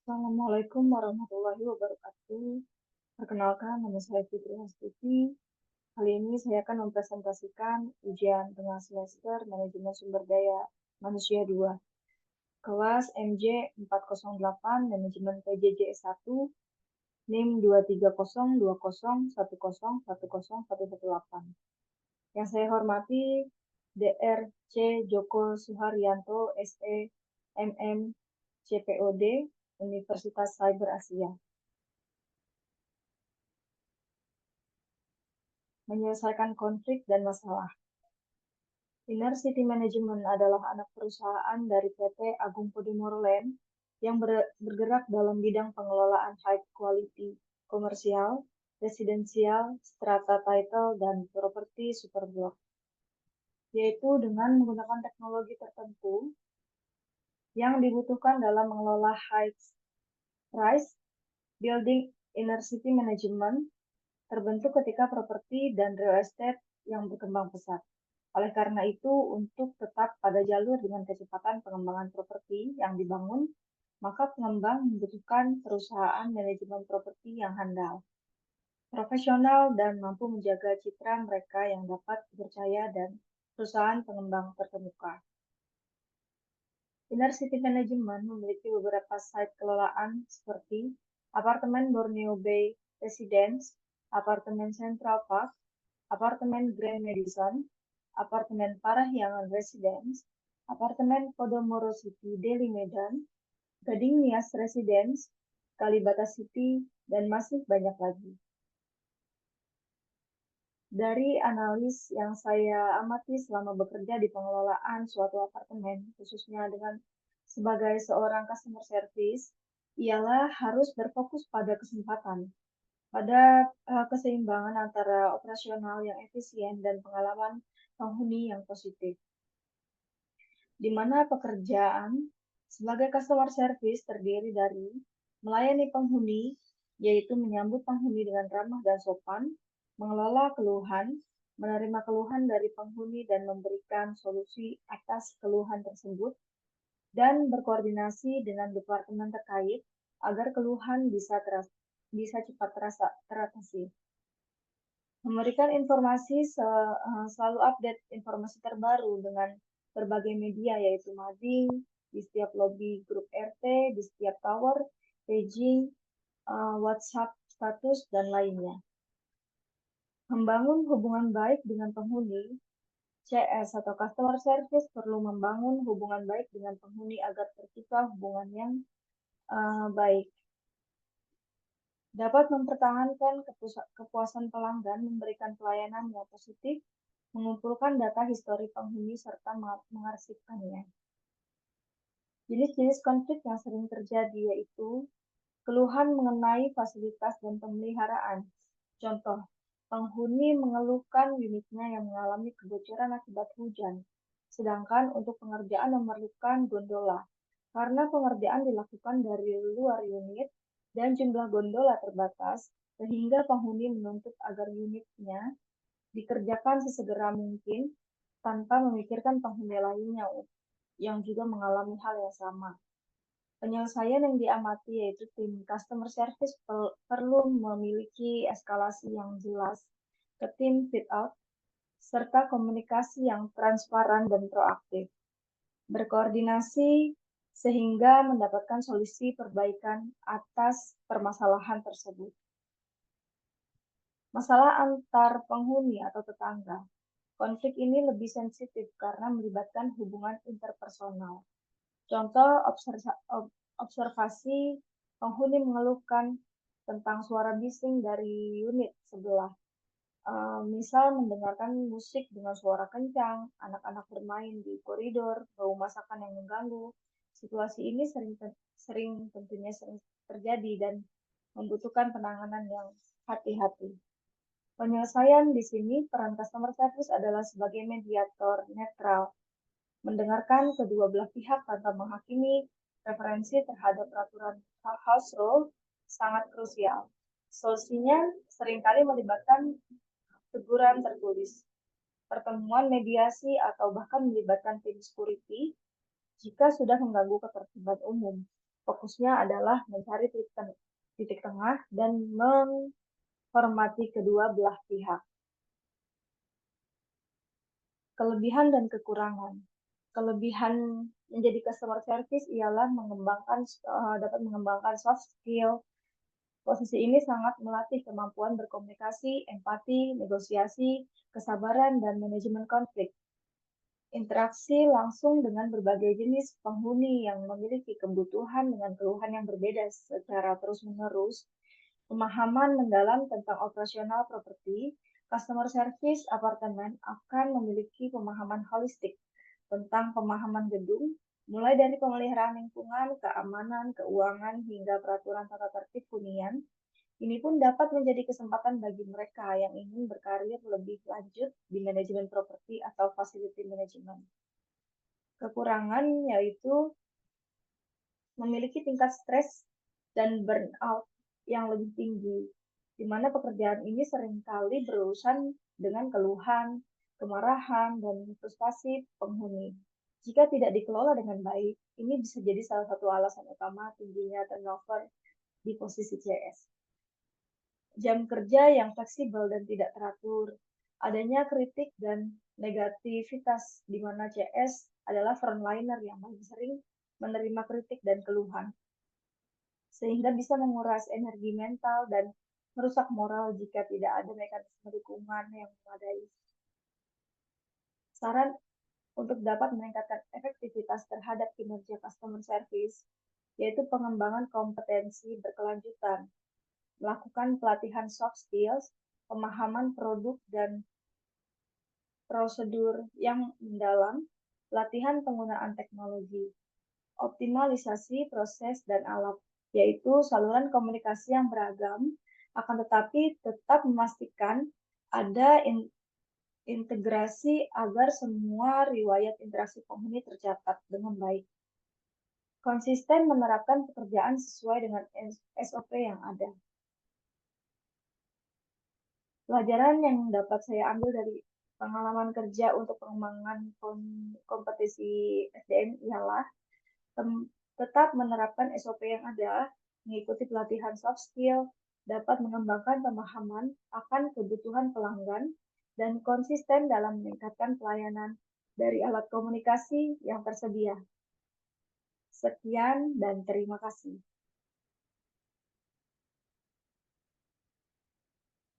Assalamualaikum warahmatullahi wabarakatuh. Perkenalkan, nama saya Fitri Hastuti. Kali ini saya akan mempresentasikan ujian tengah semester Manajemen Sumber Daya Manusia 2, kelas MJ 408, Manajemen PJJ S1, NIM 23020101018. Yang saya hormati Dr. C. Joko Suharyanto, SE, MM, CPOD, Universitas Cyber Asia. Menyelesaikan konflik dan masalah. Inner City Management adalah anak perusahaan dari PT Agung Podomoro Land yang bergerak dalam bidang pengelolaan high quality komersial, residensial, strata title, dan properti superblok, yaitu dengan menggunakan teknologi tertentu yang dibutuhkan dalam mengelola high rise building. Inner City Management terbentuk ketika properti dan real estate yang berkembang pesat. Oleh karena itu, untuk tetap pada jalur dengan kecepatan pengembangan properti yang dibangun, maka pengembang membutuhkan perusahaan manajemen properti yang handal, profesional, dan mampu menjaga citra mereka yang dapat dipercaya dan perusahaan pengembang terkemuka. Inner City Management memiliki beberapa site kelolaan seperti apartemen Borneo Bay Residence, apartemen Central Park, apartemen Grand Madison, apartemen Parahyangan Residence, apartemen Podomoro City Deli Medan, Gading Nias Residence, Kalibata City, dan masih banyak lagi. Dari analis yang saya amati selama bekerja di pengelolaan suatu apartemen, khususnya dengan sebagai seorang customer service, ialah harus berfokus pada kesempatan, pada keseimbangan antara operasional yang efisien dan pengalaman penghuni yang positif, di mana pekerjaan sebagai customer service terdiri dari melayani penghuni, yaitu menyambut penghuni dengan ramah dan sopan, mengelola keluhan, menerima keluhan dari penghuni dan memberikan solusi atas keluhan tersebut, dan berkoordinasi dengan departemen terkait agar keluhan bisa cepat teratasi. Memberikan informasi selalu update informasi terbaru dengan berbagai media, yaitu mading di setiap lobby grup RT, di setiap tower, paging, WhatsApp status, dan lainnya. Membangun hubungan baik dengan penghuni, CS atau Customer Service perlu membangun hubungan baik dengan penghuni agar tercipta hubungan yang baik. Dapat mempertahankan kepuasan pelanggan, memberikan pelayanan yang positif, mengumpulkan data histori penghuni, serta mengarsipkannya. Jenis-jenis konflik yang sering terjadi yaitu keluhan mengenai fasilitas dan pemeliharaan. Contoh, penghuni mengeluhkan unitnya yang mengalami kebocoran akibat hujan, sedangkan untuk pengerjaan memerlukan gondola. Karena pengerjaan dilakukan dari luar unit dan jumlah gondola terbatas, sehingga penghuni menuntut agar unitnya dikerjakan sesegera mungkin tanpa memikirkan penghuni lainnya yang juga mengalami hal yang sama. Penyelesaian yang diamati yaitu tim customer service perlu memiliki eskalasi yang jelas ke tim fit out, serta komunikasi yang transparan dan proaktif. Berkoordinasi sehingga mendapatkan solusi perbaikan atas permasalahan tersebut. Masalah antar penghuni atau tetangga. Konflik ini lebih sensitif karena melibatkan hubungan interpersonal. Contoh observasi penghuni mengeluhkan tentang suara bising dari unit sebelah. Misal mendengarkan musik dengan suara kencang, anak-anak bermain di koridor, bau masakan yang mengganggu. Situasi ini tentunya sering terjadi dan membutuhkan penanganan yang hati-hati. Penyelesaian di sini peran customer service adalah sebagai mediator netral, mendengarkan kedua belah pihak tanpa menghakimi. Referensi terhadap peraturan house rule sangat krusial. Solusinya seringkali melibatkan teguran tertulis, pertemuan mediasi, atau bahkan melibatkan tim security jika sudah mengganggu ketertiban umum. Fokusnya adalah mencari titik tengah dan menghormati kedua belah pihak. Kelebihan dan kekurangan. Kelebihan menjadi customer service ialah dapat mengembangkan soft skill. Posisi ini sangat melatih kemampuan berkomunikasi, empati, negosiasi, kesabaran, dan manajemen konflik. Interaksi langsung dengan berbagai jenis penghuni yang memiliki kebutuhan dengan keluhan yang berbeda secara terus-menerus, pemahaman mendalam tentang operasional properti, customer service apartemen akan memiliki pemahaman holistik tentang pemahaman gedung, mulai dari pemeliharaan lingkungan, keamanan, keuangan, hingga peraturan tata tertib hunian. Ini pun dapat menjadi kesempatan bagi mereka yang ingin berkarir lebih lanjut di manajemen properti atau facility management. Kekurangan yaitu memiliki tingkat stres dan burnout yang lebih tinggi, di mana pekerjaan ini seringkali berurusan dengan keluhan, kemarahan, dan frustasi penghuni. Jika tidak dikelola dengan baik, ini bisa jadi salah satu alasan utama tingginya turnover di posisi CS. Jam kerja yang fleksibel dan tidak teratur, adanya kritik dan negativitas di mana CS adalah frontliner yang paling sering menerima kritik dan keluhan, sehingga bisa menguras energi mental dan merusak moral jika tidak ada mekanisme dukungan yang memadai. Saran untuk dapat meningkatkan efektivitas terhadap kinerja customer service, yaitu pengembangan kompetensi berkelanjutan, melakukan pelatihan soft skills, pemahaman produk dan prosedur yang mendalam, pelatihan penggunaan teknologi, optimalisasi proses dan alat, yaitu saluran komunikasi yang beragam, akan tetapi tetap memastikan ada integrasi agar semua riwayat interaksi penghuni tercatat dengan baik. Konsisten menerapkan pekerjaan sesuai dengan SOP yang ada. Pelajaran yang dapat saya ambil dari pengalaman kerja untuk pengembangan kompetisi SDM ialah tetap menerapkan SOP yang ada, mengikuti pelatihan soft skill, dapat mengembangkan pemahaman akan kebutuhan pelanggan, dan konsisten dalam meningkatkan pelayanan dari alat komunikasi yang tersedia. Sekian dan terima kasih.